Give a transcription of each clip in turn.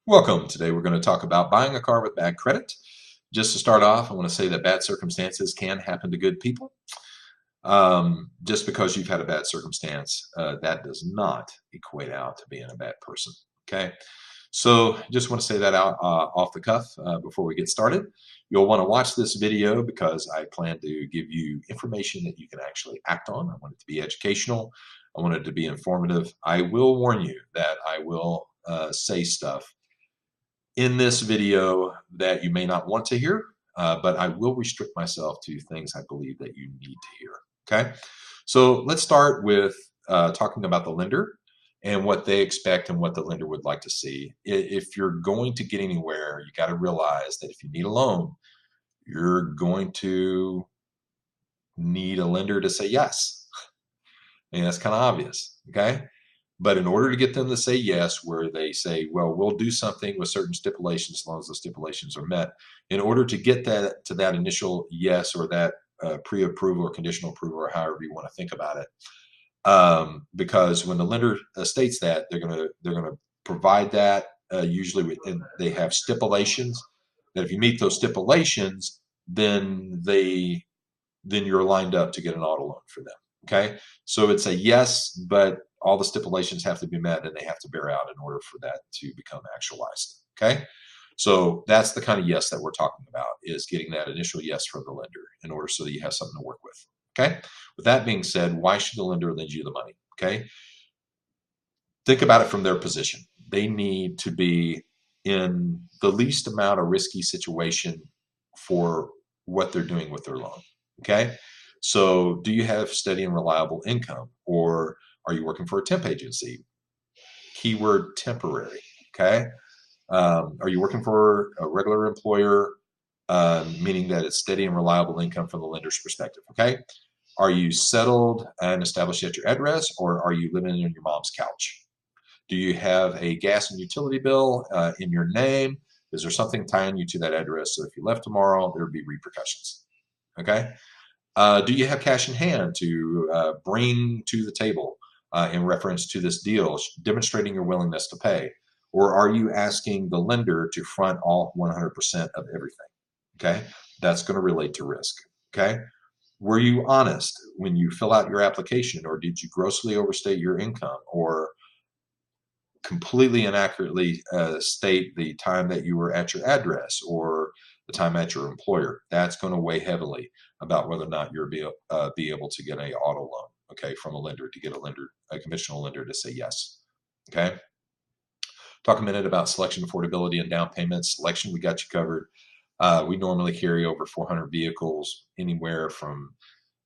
Welcome. Today we're going to talk about buying a car with bad credit. Just to start off, I want to say that bad circumstances can happen to good people. Just because you've had a bad circumstance, that does not equate out to being a bad person. Okay. So just want to say that out off the cuff before we get started. You'll want to watch this video because I plan to give you information that you can actually act on. I want it to be educational. I want it to be informative. I will warn you that I will say stuff in this video that you may not want to hear, but I will restrict myself to things I believe that you need to hear. Okay, so let's start with talking about the lender and what they expect and what the lender would like to see. If you're going to get anywhere, you got to realize that if you need a loan, you're going to need a lender to say yes. I mean, that's kind of obvious. Okay, but in order to get them to say yes, where they say, well, we'll do something with certain stipulations as long as the stipulations are met, in order to get that to that initial yes or that pre-approval or conditional approval or however you want to think about it, because when the lender states that, they're gonna provide that usually, and they have stipulations that if you meet those stipulations, then you're lined up to get an auto loan for them. Okay, so it's a yes, but all the stipulations have to be met and they have to bear out in order for that to become actualized. Okay, so that's the kind of yes that we're talking about, is getting that initial yes from the lender in order so that you have something to work with. Okay, with that being said, why should the lender lend you the money? Okay, think about it from their position. They need to be in the least amount of risky situation for what they're doing with their loan. Okay, so do you have steady and reliable income, or are you working for a temp agency? Keyword temporary. Okay, are you working for a regular employer, meaning that it's steady and reliable income from the lender's perspective? Okay, are you settled and established at your address, or are you living in your mom's couch? Do you have a gas and utility bill in your name? Is there something tying you to that address? So if you left tomorrow, there would be repercussions. Okay. Do you have cash in hand to bring to the table in reference to this deal, demonstrating your willingness to pay? Or are you asking the lender to front all 100% of everything? Okay. That's going to relate to risk. Okay. Were you honest when you fill out your application, or did you grossly overstate your income, or completely inaccurately state the time that you were at your address or the time at your employer? That's going to weigh heavily about whether or not you'll be able to get a auto loan, okay, from a lender, to get a conventional lender to say yes. Okay. Talk a minute about selection, affordability, and down payment. Selection, we got you covered. We normally carry over 400 vehicles, anywhere from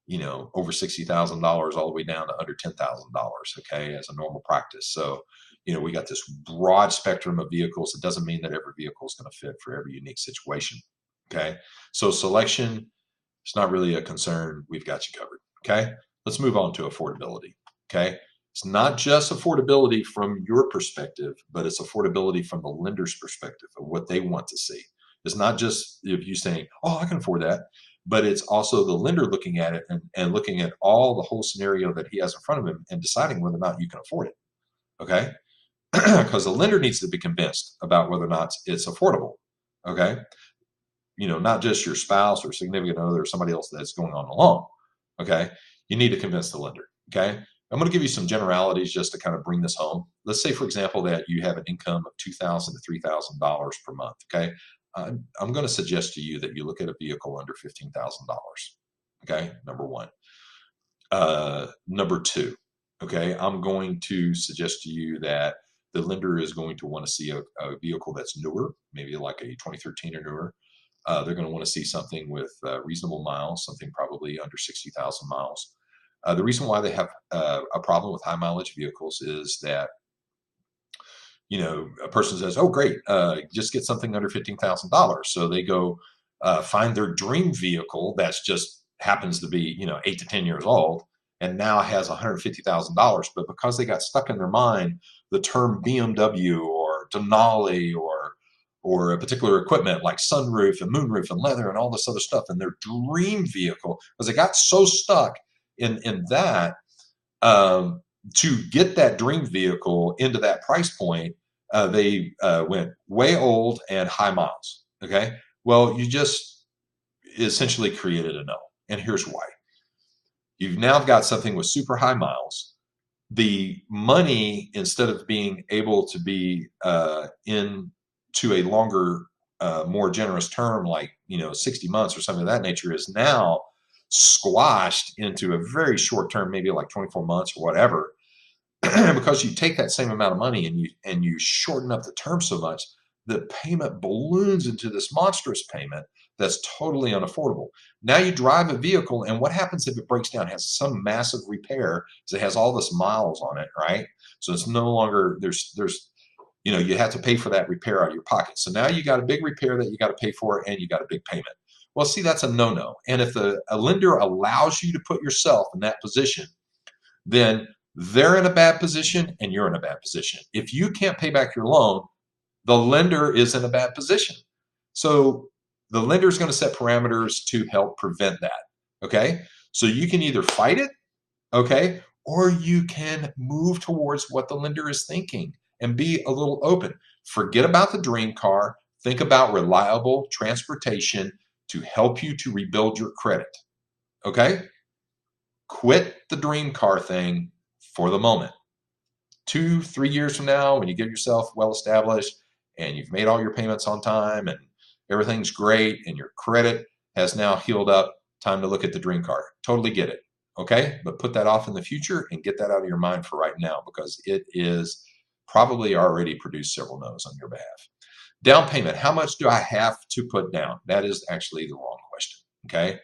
over $60,000 all the way down to under $10,000, okay, as a normal practice. So, we got this broad spectrum of vehicles. It doesn't mean that every vehicle is going to fit for every unique situation, okay? So selection is not really a concern. We've got you covered, okay? Let's move on to affordability, okay? It's not just affordability from your perspective, but it's affordability from the lender's perspective of what they want to see. It's not just if you saying, oh, I can afford that, but it's also the lender looking at it and looking at all the whole scenario that he has in front of him and deciding whether or not you can afford it. Okay. Because the lender needs to be convinced about whether or not it's affordable. Okay. Not just your spouse or significant other or somebody else that's going on alone. Okay. You need to convince the lender. Okay. I'm going to give you some generalities just to kind of bring this home. Let's say, for example, that you have an income of $2,000 to $3,000 per month. Okay. I'm going to suggest to you that you look at a vehicle under $15,000. Okay. Number one. Number two. Okay. I'm going to suggest to you that the lender is going to want to see a vehicle that's newer, maybe like a 2013 or newer. They're going to want to see something with reasonable miles, something probably under 60,000 miles. The reason why they have a problem with high mileage vehicles is that, a person says, oh, great, just get something under $15,000. So they go find their dream vehicle that's just happens to be, 8 to 10 years old and now has $150,000. But because they got stuck in their mind the term BMW or Denali or a particular equipment like sunroof and moonroof and leather and all this other stuff in their dream vehicle, because they got so stuck in that, to get that dream vehicle into that price point, they went way old and high miles. Okay. Well, you just essentially created a no. And here's why. You've now got something with super high miles. The money, instead of being able to be into a longer, more generous term, like 60 months or something of that nature, is now squashed into a very short term, maybe like 24 months or whatever. Because you take that same amount of money and you shorten up the term so much, the payment balloons into this monstrous payment that's totally unaffordable. Now you drive a vehicle, and what happens if it breaks down? It has some massive repair because it has all this miles on it, right? So it's no longer there's you have to pay for that repair out of your pocket. So now you got a big repair that you got to pay for, and you got a big payment. Well, see, that's a no-no. And if a lender allows you to put yourself in that position, then they're in a bad position and you're in a bad position. If you can't pay back your loan, the lender is in a bad position. So the lender is going to set parameters to help prevent that. Okay. So you can either fight it, okay, or you can move towards what the lender is thinking and be a little open. Forget about the dream car. Think about reliable transportation to help you to rebuild your credit. Okay. Quit the dream car thing for the moment. 2-3 years from now, when you get yourself well established and you've made all your payments on time and everything's great and your credit has now healed up, time to look at the dream car. Totally get it. Okay. But put that off in the future and get that out of your mind for right now, because it is probably already produced several no's on your behalf. Down payment. How much do I have to put down? That is actually the wrong question. Okay.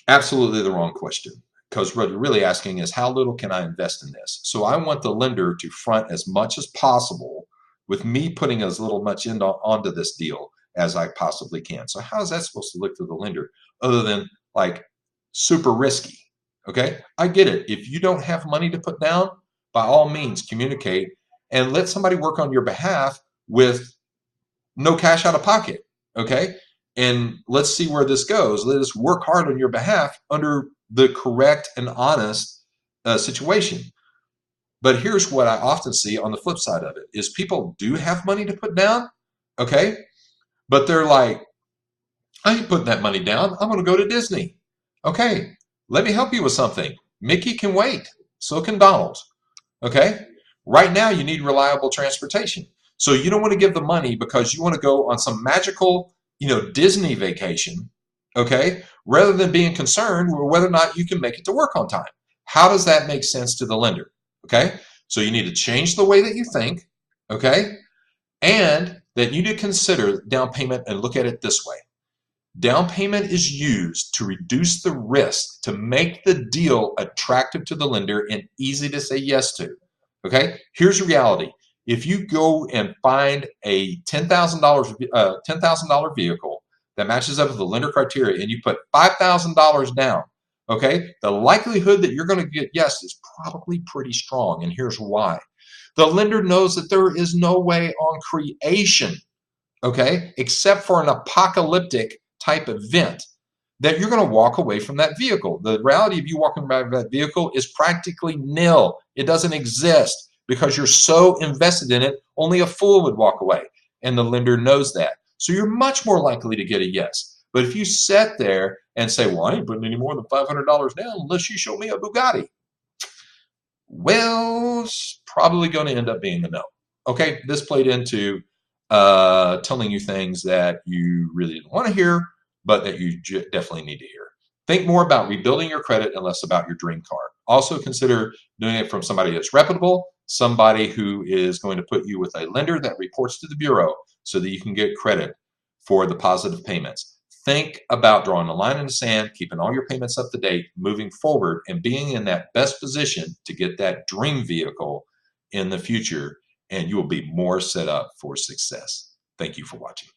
Absolutely the wrong question. Because what you're really asking is, how little can I invest in this? So I want the lender to front as much as possible with me putting as little much onto this deal as I possibly can. So how is that supposed to look to the lender other than like super risky? Okay, I get it. If you don't have money to put down, by all means communicate and let somebody work on your behalf with no cash out of pocket. Okay, and let's see where this goes. Let us work hard on your behalf under the correct and honest situation. But here's what I often see on the flip side of it is people do have money to put down, okay? But they're like, I ain't putting that money down. I'm going to go to Disney. Okay, let me help you with something. Mickey can wait. So can Donald, okay? Right now you need reliable transportation. So you don't want to give the money because you want to go on some magical, Disney vacation, okay, rather than being concerned with whether or not you can make it to work on time. How does that make sense to the lender? Okay, so you need to change the way that you think, okay, and that you need to consider down payment and look at it this way. Down payment is used to reduce the risk, to make the deal attractive to the lender and easy to say yes to. Okay, here's the reality. If you go and find a $10,000 vehicle that matches up with the lender criteria and you put $5,000 down, okay, the likelihood that you're going to get yes is probably pretty strong. And here's why. The lender knows that there is no way on creation, okay, except for an apocalyptic type event, that you're going to walk away from that vehicle. The reality of you walking away from that vehicle is practically nil. It doesn't exist because you're so invested in it, only a fool would walk away. And the lender knows that. So you're much more likely to get a yes. But if you sit there and say, well, I ain't putting any more than $500 down unless you show me a Bugatti, well, it's probably going to end up being a no. Okay, this played into telling you things that you really didn't want to hear, but that you definitely need to hear. Think more about rebuilding your credit and less about your dream car. Also consider doing it from somebody that's reputable, somebody who is going to put you with a lender that reports to the bureau so that you can get credit for the positive payments. Think about drawing a line in the sand, keeping all your payments up to date, moving forward, and being in that best position to get that dream vehicle in the future, and you will be more set up for success. Thank you for watching.